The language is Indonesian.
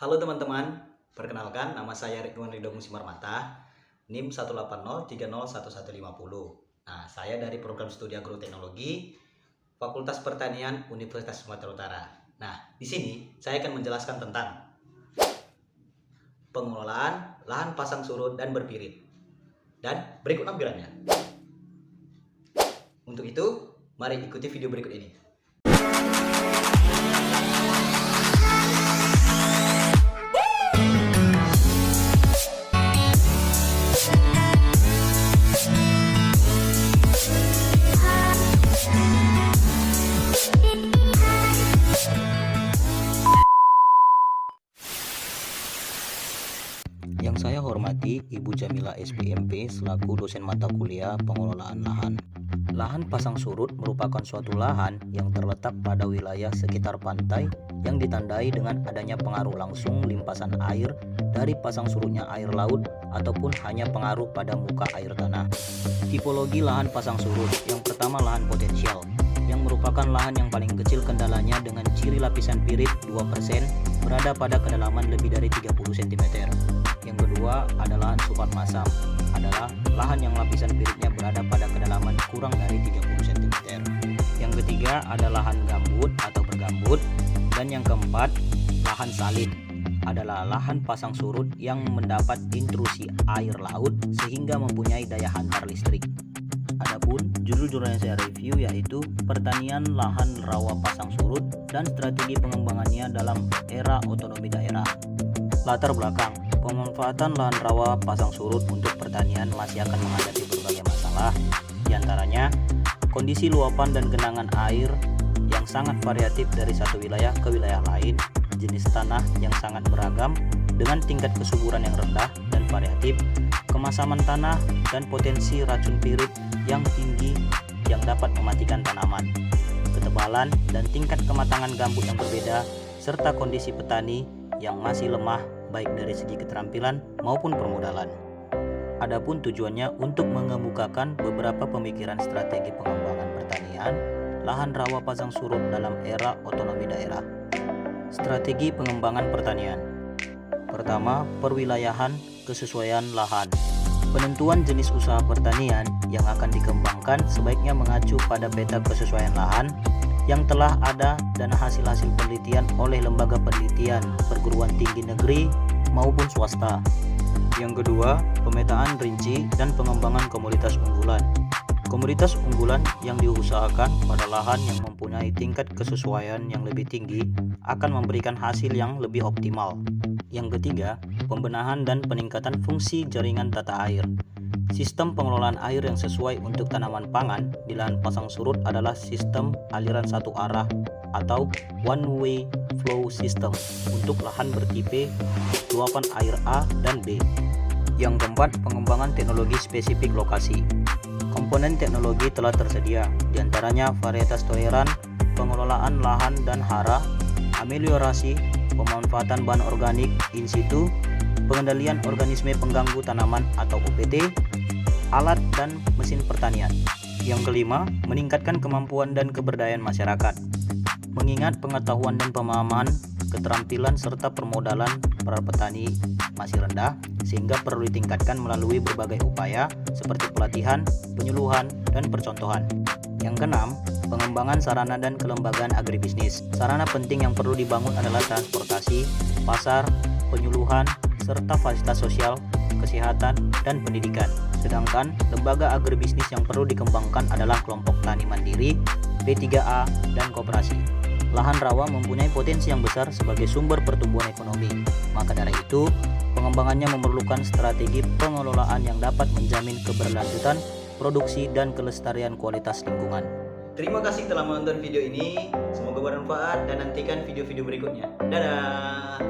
Halo teman-teman, perkenalkan nama saya Ridwan Ridho Musimarmata, NIM 180301150. Nah, saya dari program studi agroteknologi Fakultas Pertanian Universitas Sumatera Utara. Nah, di sini saya akan menjelaskan tentang pengelolaan lahan pasang surut dan berpirit. Dan berikut lampirannya. Untuk itu, mari ikuti video berikut ini. Yang saya hormati Ibu Jamila SPMP selaku dosen mata kuliah pengelolaan lahan. Lahan pasang surut merupakan suatu lahan yang terletak pada wilayah sekitar pantai yang ditandai dengan adanya pengaruh langsung limpasan air dari pasang surutnya air laut ataupun hanya pengaruh pada muka air tanah. Tipologi lahan pasang surut, yang pertama lahan potensial, yang merupakan lahan yang paling kecil kendalanya dengan ciri lapisan pirit 2% berada pada kedalaman lebih dari 30 cm. Yang kedua adalah sufat masam, adalah lahan yang lapisan piritnya berada pada kedalaman kurang dari 30 cm. Yang ketiga adalah lahan gambut atau bergambut. Dan yang keempat, lahan salin, adalah lahan pasang surut yang mendapat intrusi air laut sehingga mempunyai daya hantar listrik. Adapun judul-judul yang saya review yaitu pertanian lahan rawa pasang surut dan strategi pengembangannya dalam era otonomi daerah. Latar belakang, pemanfaatan lahan rawa pasang surut untuk pertanian masih akan menghadapi berbagai masalah, diantaranya kondisi luapan dan genangan air yang sangat variatif dari satu wilayah ke wilayah lain, jenis tanah yang sangat beragam dengan tingkat kesuburan yang rendah dan variatif, kemasaman tanah dan potensi racun pirit yang tinggi yang dapat mematikan tanaman, ketebalan dan tingkat kematangan gambut yang berbeda, serta kondisi petani yang masih lemah baik dari segi keterampilan maupun permodalan. Adapun tujuannya untuk mengemukakan beberapa pemikiran strategi pengembangan pertanian lahan rawa pasang surut dalam era otonomi daerah. Strategi pengembangan pertanian. Pertama, perwilayahan kesesuaian lahan. Penentuan jenis usaha pertanian yang akan dikembangkan sebaiknya mengacu pada peta kesesuaian lahan yang telah ada dan hasil-hasil penelitian oleh lembaga penelitian perguruan tinggi negeri maupun swasta. Yang kedua, pemetaan rinci dan pengembangan komoditas unggulan. Komoditas unggulan yang diusahakan pada lahan yang mempunyai tingkat kesesuaian yang lebih tinggi akan memberikan hasil yang lebih optimal. Yang ketiga, pembenahan dan peningkatan fungsi jaringan tata air. Sistem pengelolaan air yang sesuai untuk tanaman pangan di lahan pasang surut adalah sistem aliran satu arah atau one way flow system untuk lahan bertipe luapan air A dan B. Yang keempat, pengembangan teknologi spesifik lokasi. Komponen teknologi telah tersedia, diantaranya varietas toleran, pengelolaan lahan dan hara, ameliorasi, pemanfaatan bahan organik in situ, pengendalian organisme pengganggu tanaman atau OPT, alat dan mesin pertanian. Yang kelima, meningkatkan kemampuan dan keberdayaan masyarakat. Mengingat pengetahuan dan pemahaman, keterampilan serta permodalan para petani masih rendah, sehingga perlu ditingkatkan melalui berbagai upaya seperti pelatihan, penyuluhan, dan percontohan. Yang keenam, pengembangan sarana dan kelembagaan agribisnis. Sarana penting yang perlu dibangun adalah transportasi, pasar, penyuluhan, serta fasilitas sosial, kesehatan, dan pendidikan. Sedangkan lembaga agribisnis yang perlu dikembangkan adalah kelompok tani mandiri, P3A, dan koperasi. Lahan rawa mempunyai potensi yang besar sebagai sumber pertumbuhan ekonomi. Maka dari itu, pengembangannya memerlukan strategi pengelolaan yang dapat menjamin keberlanjutan produksi dan kelestarian kualitas lingkungan. Terima kasih telah menonton video ini. Semoga bermanfaat dan nantikan video-video berikutnya. Dadah!